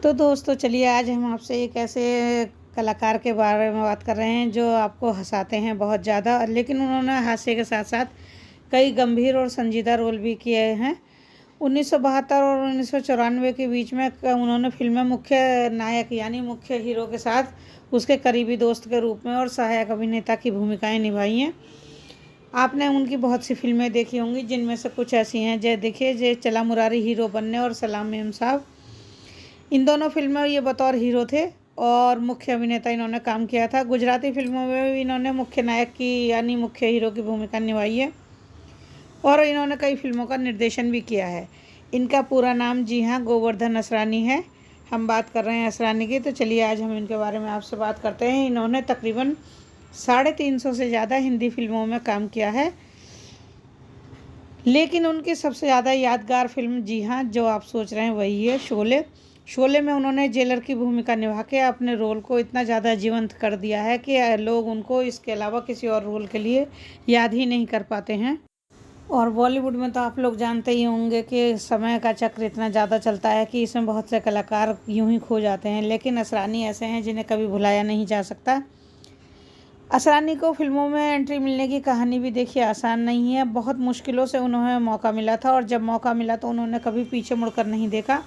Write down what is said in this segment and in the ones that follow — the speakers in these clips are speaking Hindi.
तो दोस्तों चलिए आज हम आपसे एक ऐसे कलाकार के बारे में बात कर रहे हैं जो आपको हँसाते हैं बहुत ज़्यादा, लेकिन उन्होंने हास्य के साथ साथ कई गंभीर और संजीदा रोल भी किए हैं। 1972 और 1994 के बीच में उन्होंने फिल्म में मुख्य नायक यानी मुख्य हीरो के साथ उसके करीबी दोस्त के रूप में और सहायक अभिनेता की भूमिकाएं निभाई हैं। आपने उनकी बहुत सी फिल्में देखी होंगी, जिनमें से कुछ ऐसी हैं जय देखिए जय चला मुरारी हीरो बनने और सलाम मेम साहब। इन दोनों फिल्मों में ये बतौर हीरो थे और मुख्य अभिनेता इन्होंने काम किया था। गुजराती फिल्मों में भी इन्होंने मुख्य नायक की यानी मुख्य हीरो की भूमिका निभाई है और इन्होंने कई फिल्मों का निर्देशन भी किया है। इनका पूरा नाम जी हाँ गोवर्धन असरानी है। हम बात कर रहे हैं असरानी की, तो चलिए आज हम इनके बारे में आपसे बात करते हैं। इन्होंने तकरीबन 350 से ज़्यादा हिंदी फिल्मों में काम किया है, लेकिन उनकी सबसे ज़्यादा यादगार फिल्म जी हाँ जो आप सोच रहे हैं वही है शोले। शोले में उन्होंने जेलर की भूमिका निभा के अपने रोल को इतना ज़्यादा जीवंत कर दिया है कि लोग उनको इसके अलावा किसी और रोल के लिए याद ही नहीं कर पाते हैं। और बॉलीवुड में तो आप लोग जानते ही होंगे कि समय का चक्र इतना ज़्यादा चलता है कि इसमें बहुत से कलाकार यूं ही खो जाते हैं, लेकिन असरानी ऐसे हैं जिन्हें कभी भुलाया नहीं जा सकता। असरानी को फिल्मों में एंट्री मिलने की कहानी भी देखिए आसान नहीं है। बहुत मुश्किलों से उन्हें मौका मिला था और जब मौका मिला तो उन्होंने कभी पीछे मुड़कर नहीं देखा।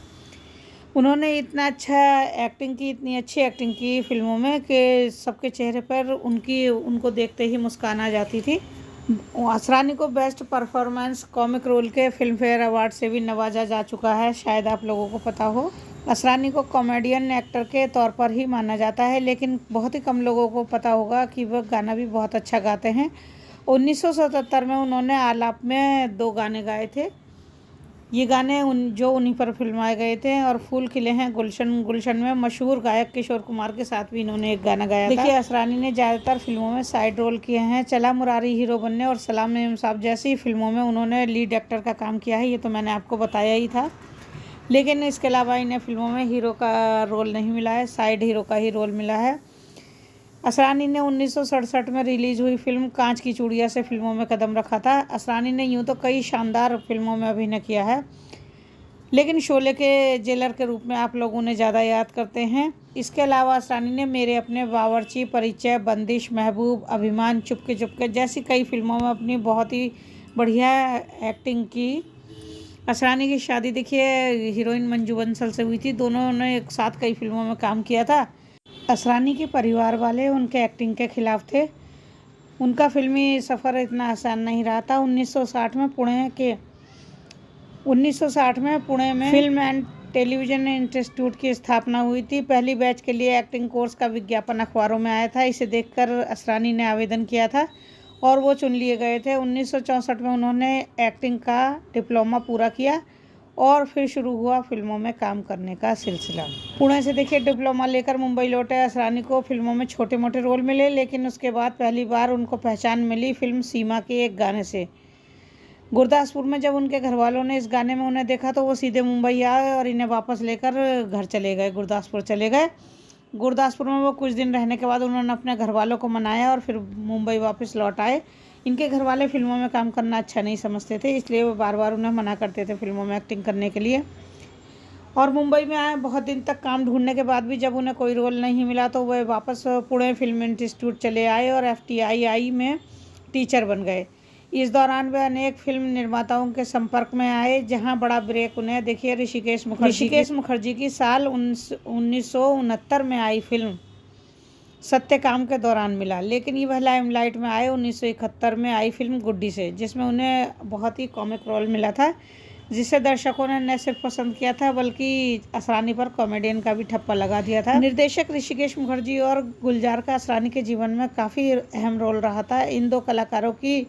उन्होंने इतना इतनी अच्छी एक्टिंग की फिल्मों में कि सबके चेहरे पर उनको देखते ही मुस्कान आ जाती थी। असरानी को बेस्ट परफॉर्मेंस कॉमिक रोल के फिल्म फेयर अवार्ड से भी नवाजा जा चुका है, शायद आप लोगों को पता हो। असरानी को कॉमेडियन एक्टर के तौर पर ही माना जाता है, लेकिन बहुत ही कम लोगों को पता होगा कि वह गाना भी बहुत अच्छा गाते हैं। 1977 में उन्होंने आलाप में 2 गाने गाए थे। ये गाने उन्हीं पर फिल्माए गए थे। और फूल खिले हैं गुलशन गुलशन में मशहूर गायक किशोर कुमार के साथ भी इन्होंने एक गाना गाया था। देखिए असरानी ने ज़्यादातर फिल्मों में साइड रोल किए हैं। चला मुरारी हीरो बनने और सलाम मेम साहब जैसी फिल्मों में उन्होंने लीड एक्टर का काम किया है, ये तो मैंने आपको बताया ही था। लेकिन इसके अलावा इन्हें फिल्मों में हीरो का रोल नहीं मिला है, साइड हीरो का ही रोल मिला है। असरानी ने 1967 में रिलीज हुई फिल्म कांच की चूड़ियाँ से फिल्मों में कदम रखा था। असरानी ने यूँ तो कई शानदार फिल्मों में अभिनय किया है, लेकिन शोले के जेलर के रूप में आप लोग उन्हें ज़्यादा याद करते हैं। इसके अलावा असरानी ने मेरे अपने बावर्ची, परिचय, बंदिश, महबूब, अभिमान, चुपके चुपके जैसी कई फिल्मों में अपनी बहुत ही बढ़िया एक्टिंग की। असरानी की शादी देखिए हीरोइन मंजू बंसल से हुई थी। दोनों ने एक साथ कई फिल्मों में काम किया था। असरानी के परिवार वाले उनके एक्टिंग के खिलाफ थे। उनका फिल्मी सफ़र इतना आसान नहीं रहा था। 1960 में पुणे में फिल्म एंड टेलीविज़न इंस्टीट्यूट की स्थापना हुई थी। पहली बैच के लिए एक्टिंग कोर्स का विज्ञापन अखबारों में आया था। इसे देखकर असरानी ने आवेदन किया था और वो चुन लिए गए थे। 1964 में उन्होंने एक्टिंग का डिप्लोमा पूरा किया और फिर शुरू हुआ फिल्मों में काम करने का सिलसिला। पुणे से देखिए डिप्लोमा लेकर मुंबई लौटे असरानी को फिल्मों में छोटे मोटे रोल मिले, लेकिन उसके बाद पहली बार उनको पहचान मिली फिल्म सीमा के एक गाने से। गुरदासपुर में जब उनके घर वालों ने इस गाने में उन्हें देखा तो वो सीधे मुंबई आए और इन्हें वापस लेकर घर चले गए, गुरदासपुर चले गए। गुरदासपुर में वो कुछ दिन रहने के बाद उन्होंने अपने घर वालों को मनाया और फिर मुंबई वापस लौट आए। इनके घर वाले फिल्मों में काम करना अच्छा नहीं समझते थे, इसलिए वो बार बार उन्हें मना करते थे फिल्मों में एक्टिंग करने के लिए। और मुंबई में आए, बहुत दिन तक काम ढूंढने के बाद भी जब उन्हें कोई रोल नहीं मिला तो वह वापस पुणे फिल्म इंस्टीट्यूट चले आए और FTII में टीचर बन गए। इस दौरान वे अनेक फिल्म निर्माताओं के संपर्क में आए, जहां बड़ा ब्रेक उन्हें देखिए ऋषिकेश मुखर्जी की साल 1969 में आई फिल्म सत्यकाम के दौरान मिला। लेकिन ये वह लाइमलाइट में आए 1971 में आई फिल्म गुड्डी से, जिसमें उन्हें बहुत ही कॉमिक रोल मिला था, जिसे दर्शकों ने न सिर्फ पसंद किया था बल्कि असरानी पर कॉमेडियन का भी ठप्पा लगा दिया था। निर्देशक ऋषिकेश मुखर्जी और गुलजार का असरानी के जीवन में काफ़ी अहम रोल रहा था। इन 2 कलाकारों की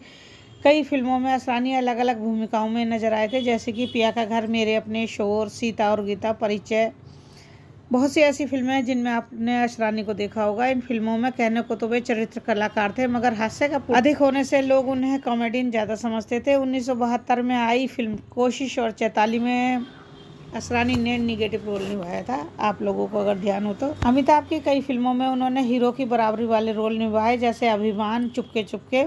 कई फिल्मों में असरानी अलग अलग भूमिकाओं में नजर आए थे, जैसे कि पिया का घर, मेरे अपने, शोर, सीता और गीता, परिचय। बहुत सी ऐसी फिल्में हैं जिनमें आपने असरानी को देखा होगा। इन फिल्मों में कहने को तो वे चरित्र कलाकार थे, मगर हास्य का अधिक होने से लोग उन्हें कॉमेडियन ज़्यादा समझते थे। 1972 में आई फिल्म कोशिश और चैताली में असरानी ने निगेटिव रोल निभाया था, आप लोगों को अगर ध्यान हो तो। अमिताभ की कई फिल्मों में उन्होंने हीरो की बराबरी वाले रोल निभाए, जैसे अभिमान, चुपके चुपके।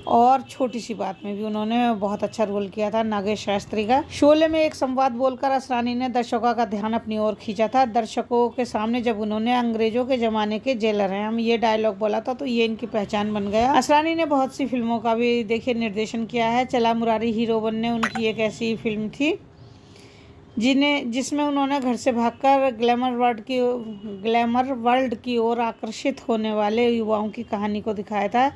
और छोटी सी बात में भी उन्होंने बहुत अच्छा रोल किया था नागेश शास्त्री का। शोले में एक संवाद बोलकर असरानी ने दर्शकों का ध्यान अपनी ओर खींचा था। दर्शकों के सामने जब उन्होंने अंग्रेजों के ज़माने के जेलर हैं हम ये डायलॉग बोला था तो ये इनकी पहचान बन गया। असरानी ने बहुत सी फिल्मों का भी देखिए निर्देशन किया है। चला मुरारी हीरो बनने उनकी एक ऐसी फिल्म थी जिसमें उन्होंने घर से भागकर ग्लैमर वर्ल्ड की ओर आकर्षित होने वाले युवाओं की कहानी को दिखाया था।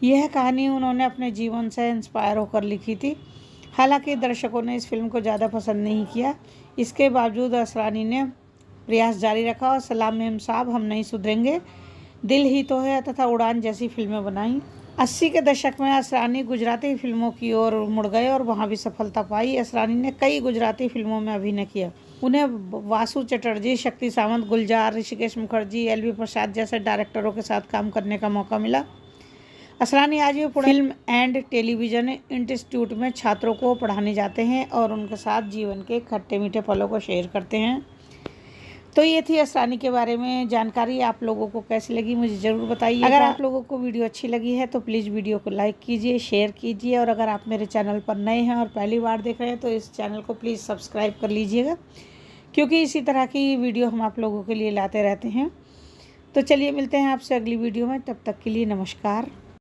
यह कहानी उन्होंने अपने जीवन से इंस्पायर होकर लिखी थी। हालांकि दर्शकों ने इस फिल्म को ज़्यादा पसंद नहीं किया। इसके बावजूद असरानी ने प्रयास जारी रखा और सलाम मेम साहब, हम नहीं सुधरेंगे, दिल ही तो है तथा उड़ान जैसी फिल्में बनाई। 80 के दशक में असरानी गुजराती फिल्मों की ओर मुड़ गए और वहाँ भी सफलता पाई। असरानी ने कई गुजराती फिल्मों में अभिनय किया। उन्हें वासु चटर्जी, शक्ति सावंत, गुलजार, ऋषिकेश मुखर्जी, LV प्रसाद जैसे डायरेक्टरों के साथ काम करने का मौका मिला। असरानी आज भी फिल्म एंड टेलीविज़न इंस्टीट्यूट में छात्रों को पढ़ाने जाते हैं और उनके साथ जीवन के खट्टे मीठे पलों को शेयर करते हैं। तो ये थी असरानी के बारे में जानकारी। आप लोगों को कैसी लगी मुझे ज़रूर बताइए। अगर आप लोगों को वीडियो अच्छी लगी है तो प्लीज़ वीडियो को लाइक कीजिए, शेयर कीजिए और अगर आप मेरे चैनल पर नए हैं और पहली बार देख रहे हैं तो इस चैनल को प्लीज़ सब्सक्राइब कर लीजिएगा, क्योंकि इसी तरह की वीडियो हम आप लोगों के लिए लाते रहते हैं। तो चलिए मिलते हैं आपसे अगली वीडियो में, तब तक के लिए नमस्कार।